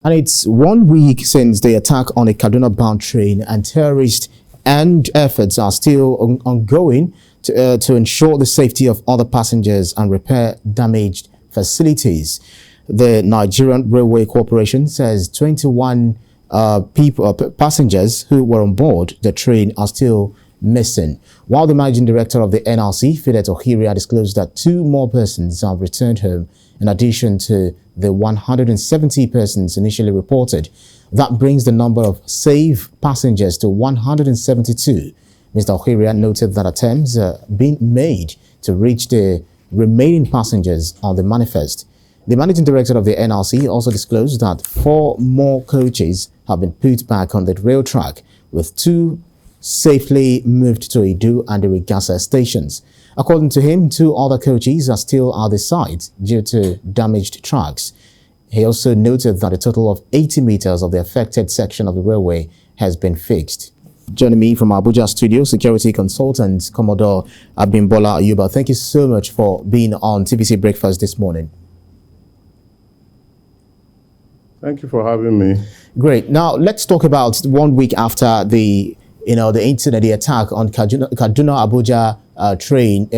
And it's 1 week since the attack on a Kaduna-bound train, and terrorist and efforts are still ongoing to ensure the safety of other passengers and repair damaged facilities. The Nigerian Railway Corporation says 21 passengers who were on board the train are still missing, while the managing director of the NRC, Fidet Ohiria, disclosed that 2 more persons have returned home in addition to the 170 persons initially reported. That brings the number of safe passengers to 172. Mr. Ohiria noted that attempts are being made to reach the remaining passengers on the manifest. The managing director of the NRC also disclosed that 4 more coaches have been put back on the rail track, with 2 safely moved to Edu and the Rigasa stations. According to him, 2 other coaches are still at the site due to damaged tracks. He also noted that a total of 80 meters of the affected section of the railway has been fixed. Joining me from Abuja studio, security consultant Commodore Abimbola Ayuba. Thank you so much for being on TVC Breakfast this morning. Thank you for having me. Great. Now let's talk about 1 week after the incident, the attack on Kaduna-Abuja train.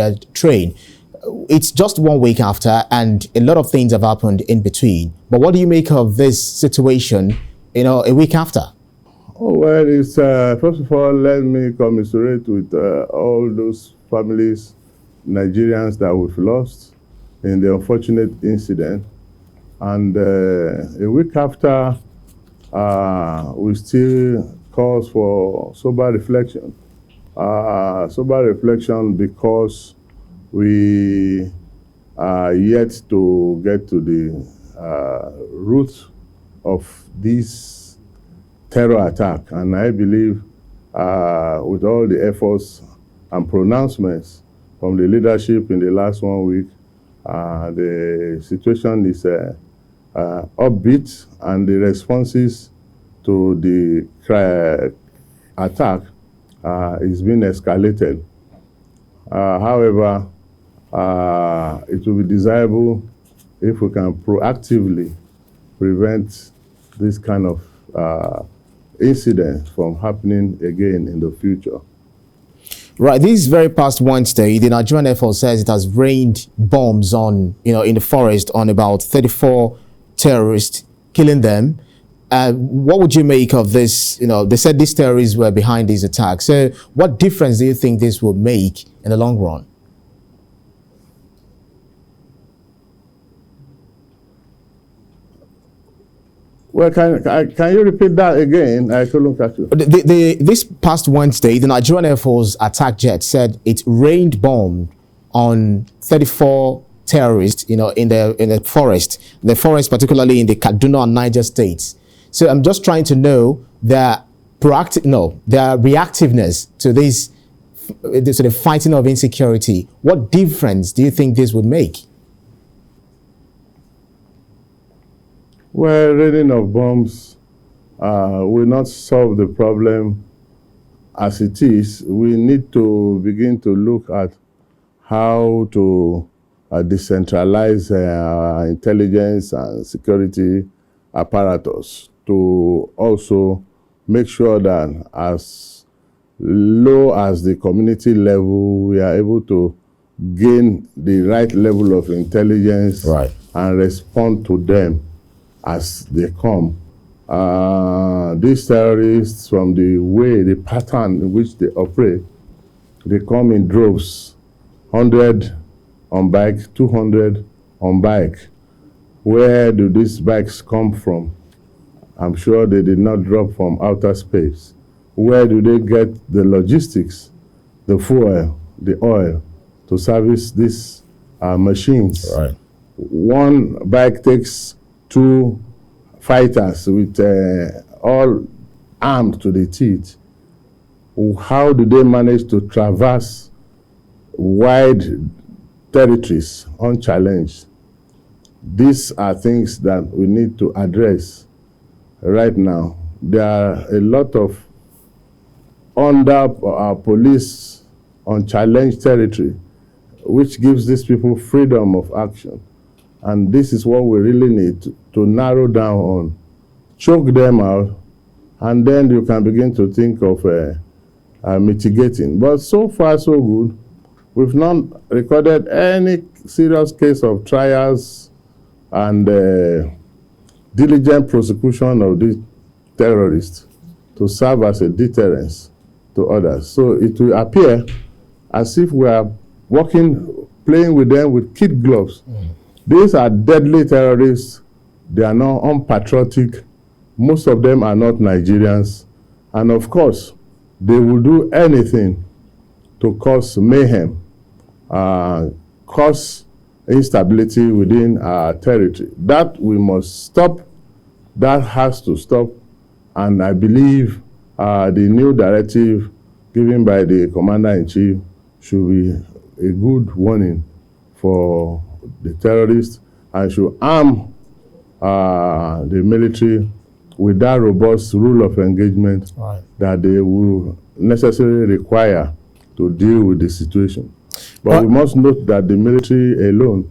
It's just 1 week after, and a lot of things have happened in between. But what do you make of this situation, a week after? Oh, well, it's first of all, let me commiserate with all those families, Nigerians that we've lost in the unfortunate incident. And a week after, we still calls for sober reflection. Sober reflection because we are yet to get to the root of this terror attack. And I believe with all the efforts and pronouncements from the leadership in the last 1 week, the situation is upbeat, and the responses to the attack is being escalated. However, it will be desirable if we can proactively prevent this kind of incident from happening again in the future. Right. This very past Wednesday, the Nigerian Air Force says it has rained bombs on, in the forest on about 34 terrorists, killing them. What would you make of this? They said these terrorists were behind these attacks. So what difference do you think this will make in the long run? Well, can you repeat that again? I couldn't catch you. This past Wednesday, the Nigerian Air Force attack jet said it rained bombs on 34 terrorists, in the forest, particularly in the Kaduna and Niger states. So I'm just trying to know their reactiveness to the fighting of insecurity. What difference do you think this would make? Well, raining of bombs will not solve the problem as it is. We need to begin to look at how to decentralize our intelligence and security apparatus to also make sure that as low as the community level, we are able to gain the right level of intelligence, right, and respond to them as they come. These terrorists, from the pattern in which they operate, they come in droves, 100 on bike, 200 on bike. Where do these bikes come from? I'm sure they did not drop from outer space. Where do they get the logistics, the fuel, the oil to service these machines? Right. One bike takes 2 fighters with all armed to the teeth. How do they manage to traverse wide territories unchallenged? These are things that we need to address right now. There are a lot of under police unchallenged territory, which gives these people freedom of action. And this is what we really need to narrow down on choke them out, and then you can begin to think of mitigating. But so far, so good. We've not recorded any serious case of trials and diligent prosecution of these terrorists to serve as a deterrence to others. So it will appear as if we are playing with them with kid gloves. These are deadly terrorists. They are not unpatriotic. Most of them are not Nigerians. And of course, they will do anything to cause mayhem, cause instability within our territory. That we must stop. That has to stop. And I believe the new directive given by the Commander-in-Chief should be a good warning for the terrorists and should arm the military with that robust rule of engagement that they will necessarily require to deal with the situation. But we must note that the military alone,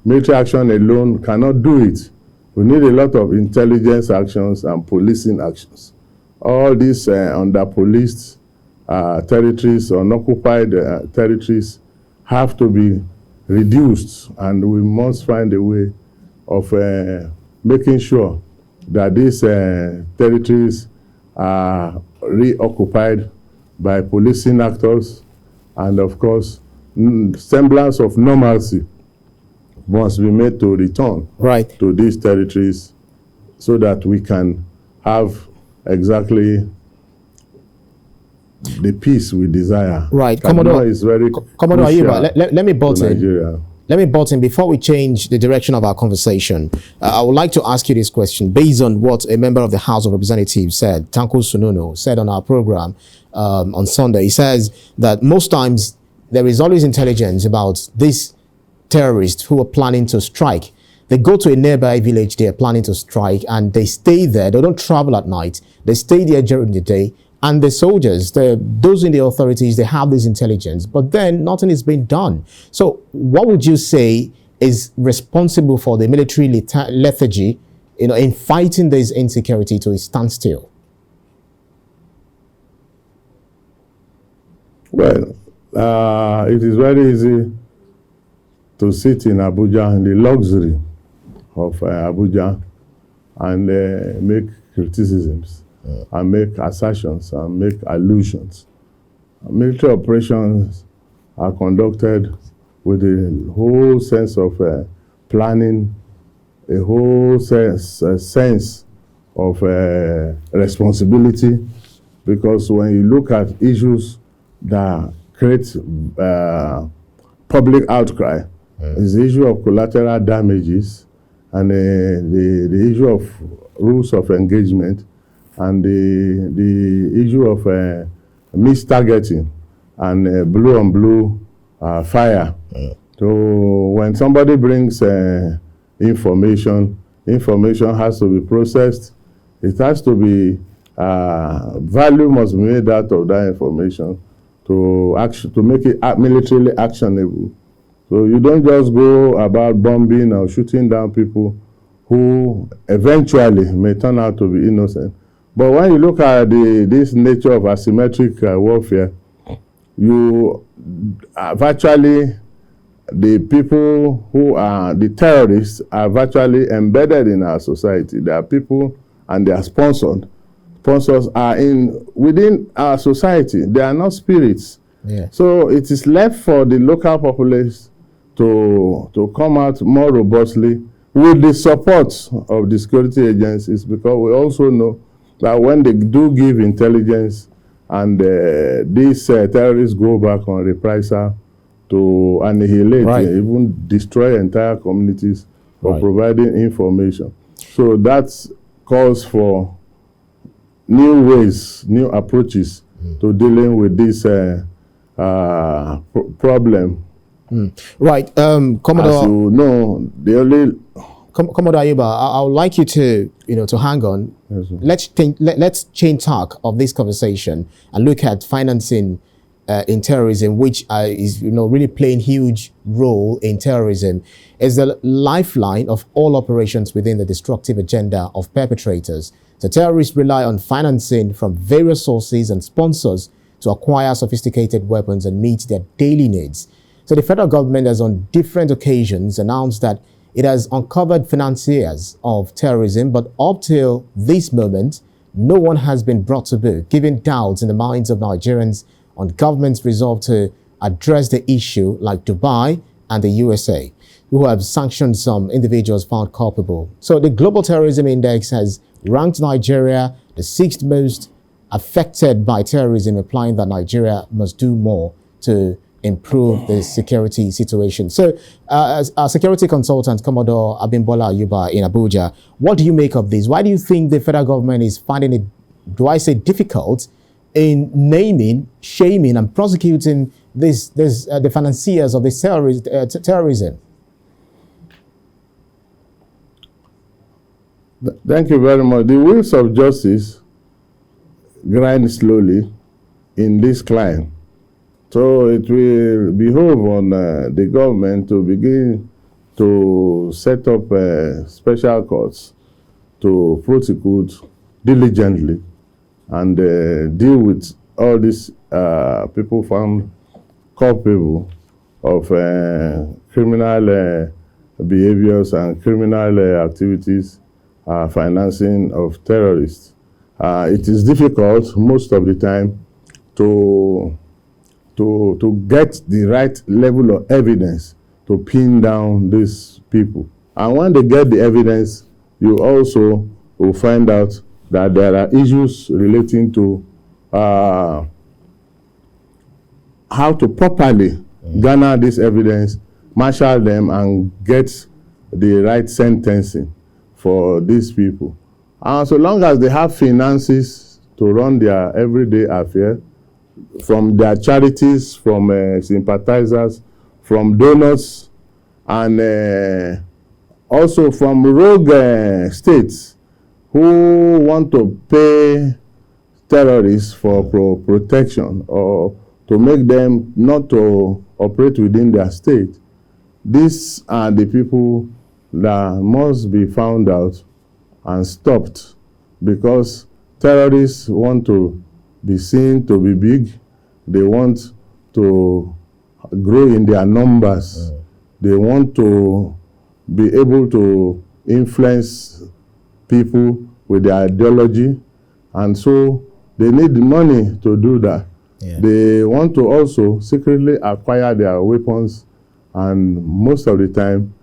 military action alone cannot do it. We need a lot of intelligence actions and policing actions. All these under-policed territories, unoccupied territories have to be reduced, and we must find a way of making sure that these territories are reoccupied by policing actors, and of course, semblance of normalcy must be made to return to these territories so that we can have exactly the peace we desire. Commodore is very Commodore Ayuba, let me butt in. Let me butt in. Before we change the direction of our conversation, I would like to ask you this question based on what a member of the House of Representatives said, Tanko Sunono, said on our program on Sunday. He says that most times there is always intelligence about these terrorists who are planning to strike. They go to a nearby village they are planning to strike, and they stay there. They don't travel at night. They stay there during the day. And the soldiers, those in the authorities, they have this intelligence, but then nothing is being done. So what would you say is responsible for the military lethargy, in fighting this insecurity to a standstill? Well, it is very easy to sit in Abuja, in the luxury of Abuja, and make criticisms. And make assertions and make allusions. Military operations are conducted with a whole sense of planning, a whole sense of responsibility, because when you look at issues that create public outcry, is the issue of collateral damages and the issue of rules of engagement, and the issue of mistargeting and blue-on-blue fire. So when somebody brings information has to be processed. It has to be, value must be made out of that information to make it militarily actionable. So you don't just go about bombing or shooting down people who eventually may turn out to be innocent. But when you look at this nature of asymmetric warfare, you virtually, the people who are the terrorists are virtually embedded in our society. There are people and they are sponsored. Sponsors are within our society. They are not spirits. So it is left for the local populace to come out more robustly with the support of the security agencies, because we also know that when they do give intelligence and these terrorists go back on reprisal to annihilate, even destroy entire communities for providing information. So that calls for new ways, new approaches to dealing with this problem. Commodore, as you know, the only Commodore Ayuba, I would like you to, to hang on. Yes, let's change tack of this conversation and look at financing in terrorism, which is, really playing huge role in terrorism. is the lifeline of all operations within the destructive agenda of perpetrators. The terrorists rely on financing from various sources and sponsors to acquire sophisticated weapons and meet their daily needs. So the federal government has on different occasions announced that it has uncovered financiers of terrorism, but up till this moment, no one has been brought to book, giving doubts in the minds of Nigerians on government's resolve to address the issue, like Dubai and the USA, who have sanctioned some individuals found culpable. So the Global Terrorism Index has ranked Nigeria the sixth most affected by terrorism, implying that Nigeria must do more to improve the security situation. So, as a security consultant, Commodore Abimbola Ayuba in Abuja, what do you make of this? Why do you think the federal government is finding it, do I say, difficult in naming, shaming, and prosecuting the financiers of this terrorism? Thank you very much. The wheels of justice grind slowly in this climb. So it will behove on the government to begin to set up special courts to prosecute diligently and deal with all these people found culpable of criminal behaviors and criminal activities, financing of terrorists. It is difficult most of the time to get the right level of evidence to pin down these people. And when they get the evidence, you also will find out that there are issues relating to how to properly garner this evidence, marshal them, and get the right sentencing for these people. And so long as they have finances to run their everyday affair, from their charities, from sympathizers, from donors, and also from rogue states who want to pay terrorists for protection or to make them not to operate within their state. These are the people that must be found out and stopped, because terrorists want to be seen to be big. They want to grow in their numbers. They want to be able to influence people with their ideology, and so they need money to do that. They want to also secretly acquire their weapons, and most of the time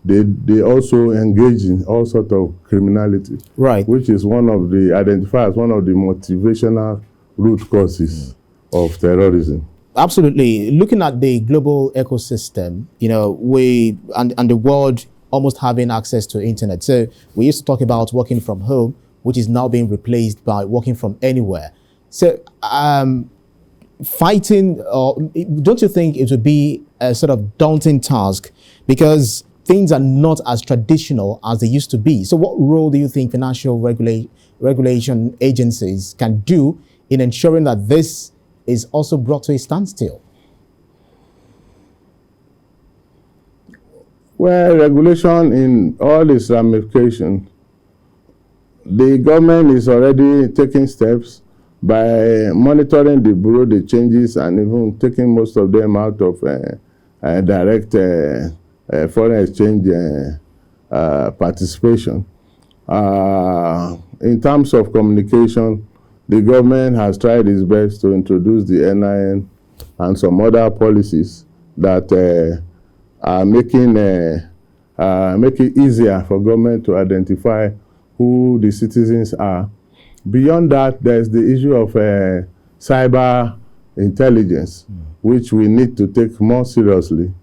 they also engage in all sorts of criminality, which is one of the identifiers, one of the motivational root causes of terrorism. Absolutely. Looking at the global ecosystem, you know, we and the world almost having access to internet. So we used to talk about working from home, which is now being replaced by working from anywhere. So fighting, don't you think it would be a sort of daunting task, because things are not as traditional as they used to be? So what role do you think financial regulation agencies can do in ensuring that this is also brought to a standstill? Well, regulation in all its ramifications, the government is already taking steps by monitoring the bureau de changes and even taking most of them out of direct foreign exchange participation. In terms of communication, the government has tried its best to introduce the NIN and some other policies that are making it easier for government to identify who the citizens are. Beyond that, there's the issue of cyber intelligence, which we need to take more seriously,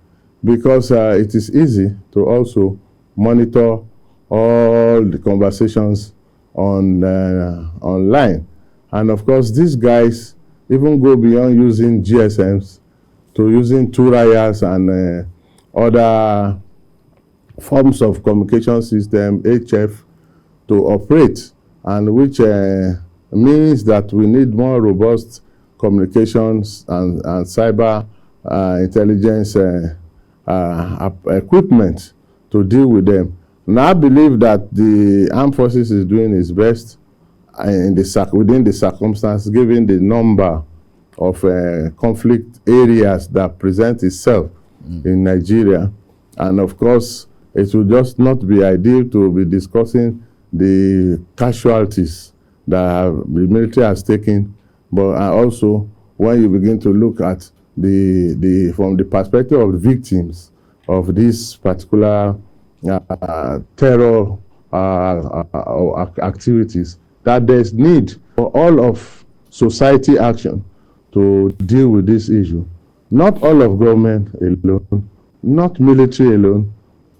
because it is easy to also monitor all the conversations online. And of course, these guys even go beyond using GSMs to using Turayas and other forms of communication system, HF, to operate, and which means that we need more robust communications and cyber intelligence equipment to deal with them. Now, I believe that the armed forces is doing its best within the circumstances, given the number of conflict areas that present itself in Nigeria. And of course, it will just not be ideal to be discussing the casualties that the military has taken, but also when you begin to look at from the perspective of the victims of this particular terror activities, that there's need for all of society action to deal with this issue. Not all of government alone, not military alone,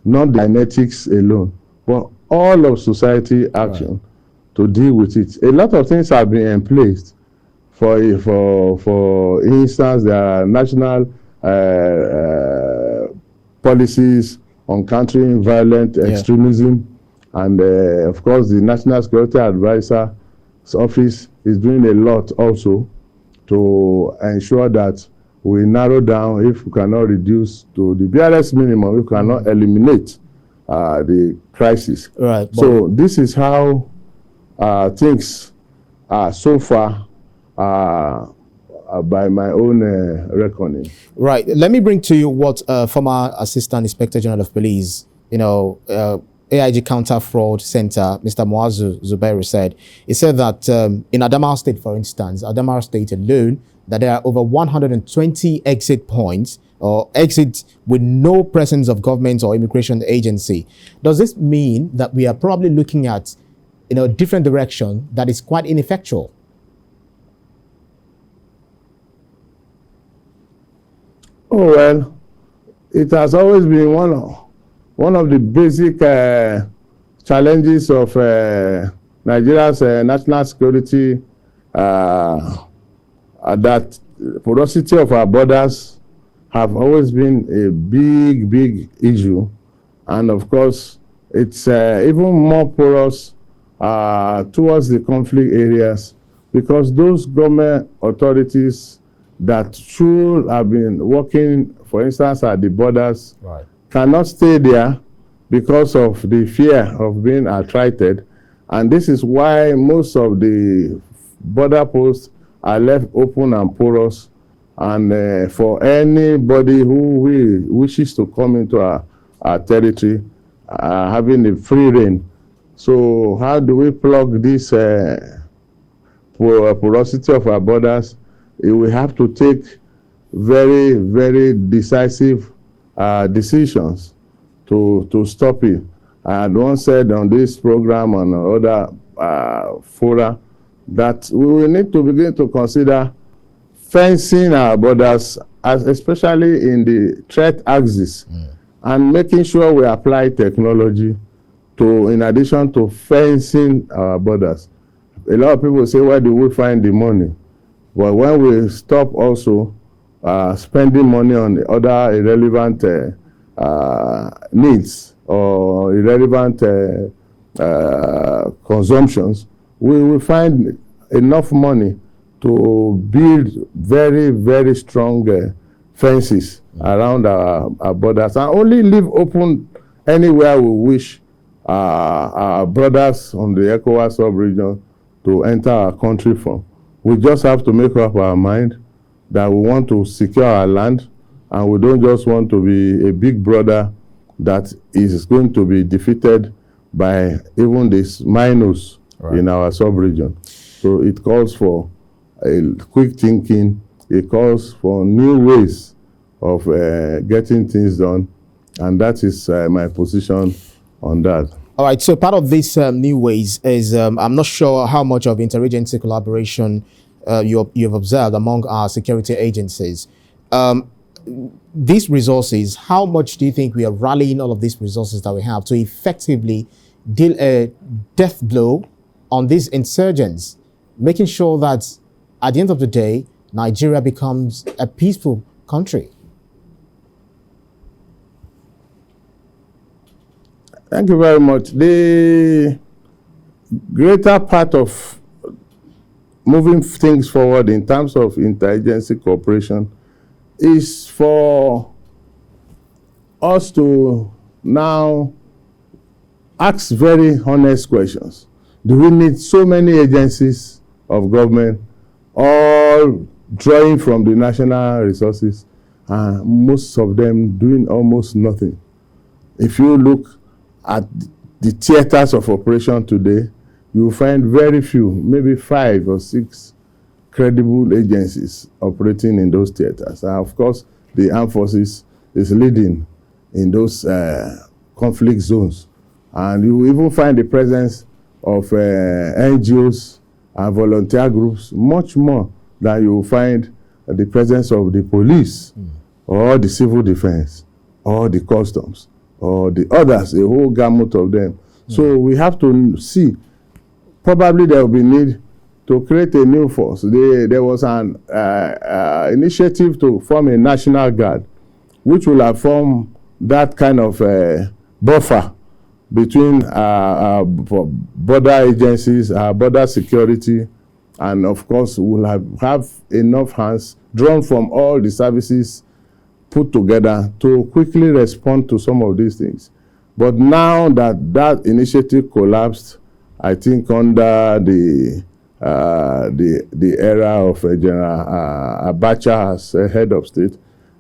not dynetics alone, but all of society action to deal with it. A lot of things have been in place. For instance, there are national policies on countering violent extremism, and of course the National Security Advisor's office is doing a lot also to ensure that we narrow down, if we cannot reduce to the barest minimum, we cannot eliminate the crisis. Right. So this is how things are so far by my own reckoning. Right. Let me bring to you what former Assistant Inspector General of Police, AIG Counter Fraud Center, Mr. Muazu Zubairu said. He said that in Adamawa State, for instance, Adamawa State alone, that there are over 120 exit points or exits with no presence of government or immigration agency. Does this mean that we are probably looking at a different direction that is quite ineffectual? Oh, well, it has always been one of the basic challenges of Nigeria's national security, that porosity of our borders have always been a big issue. And of course, it's even more porous towards the conflict areas, because those government authorities that should have been working, for instance, at the borders, cannot stay there because of the fear of being attrited. And this is why most of the border posts are left open and porous. And for anybody who wishes to come into our territory, having a free reign. So how do we plug this porosity of our borders? We have to take very decisive decisions to stop it. I had once said on this program and other fora that we will need to begin to consider fencing our borders, especially in the threat axis, and making sure we apply technology in addition to fencing our borders. A lot of people say, where do we find the money? But when we stop also spending money on the other irrelevant needs or irrelevant consumptions, we will find enough money to build very strong fences around our borders, and only leave open anywhere we wish our brothers on the ECOWAS sub-region to enter our country from. We just have to make up our mind that we want to secure our land, and we don't just want to be a big brother that is going to be defeated by even these minors in our sub-region. So it calls for a quick thinking. It calls for new ways of getting things done, and that is my position on that. All right, so part of these new ways is, I'm not sure how much of interagency collaboration you've observed among our security agencies. These resources, how much do you think we are rallying all of these resources that we have to effectively deal a death blow on these insurgents, making sure that at the end of the day, Nigeria becomes a peaceful country? Thank you very much. The greater part of moving things forward in terms of interagency cooperation is for us to now ask very honest questions. Do we need so many agencies of government all drawing from the national resources and most of them doing almost nothing? If you look at the theaters of operation today, you will find very few, maybe 5 or 6 credible agencies operating in those theaters. And of course, the armed forces is leading in those conflict zones. And you will even find the presence of NGOs and volunteer groups much more than you will find the presence of the police or the civil defense or the customs or the others, a whole gamut of them. So we have to see, probably there will be need to create a new force. There was an initiative to form a national guard, which will have formed that kind of buffer between border agencies, border security, and of course will have enough hands drawn from all the services put together to quickly respond to some of these things. But now that that initiative collapsed, I think under the era of General Abacha as head of state,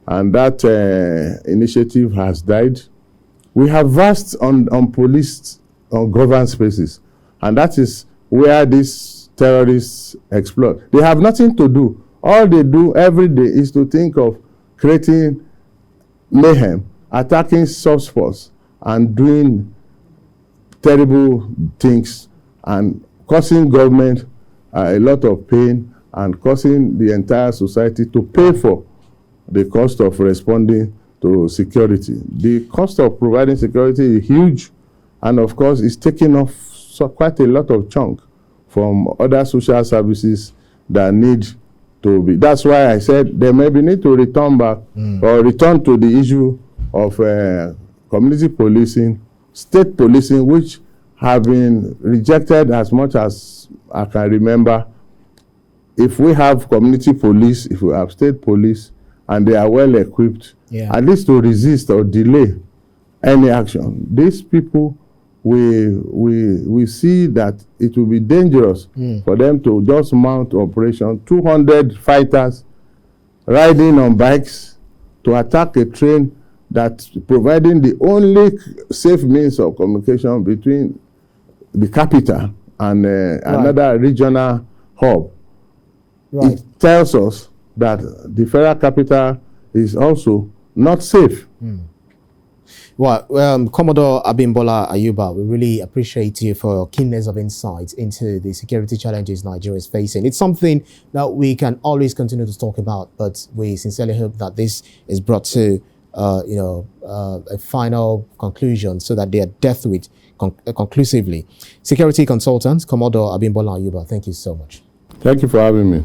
and that initiative has died. We have vast on police, on governed spaces, and that is where these terrorists explode. They have nothing to do. All they do every day is to think of creating mayhem, attacking soft spots, and doing terrible things, and causing government a lot of pain, and causing the entire society to pay for the cost of responding to security. The cost of providing security is huge, and of course it's taking off quite a lot of chunk from other social services that need to be. That's why I said there may be need to return back or return to the issue of community policing, state policing, which have been rejected as much as I can remember. If we have community police, if we have state police, and they are well equipped, at least to resist or delay any action, these people, we see that it will be dangerous for them to just mount operation 200 fighters riding on bikes to attack a train that's providing the only safe means of communication between the capital and another regional hub. It tells us that the federal capital is also not safe. Well, Commodore Abimbola Ayuba, we really appreciate you for your keenness of insight into the security challenges Nigeria is facing. It's something that we can always continue to talk about, but we sincerely hope that this is brought to a final conclusion so that they are dealt with conclusively. Security consultant, Commodore Abimbola Ayuba, thank you so much. Thank you for having me.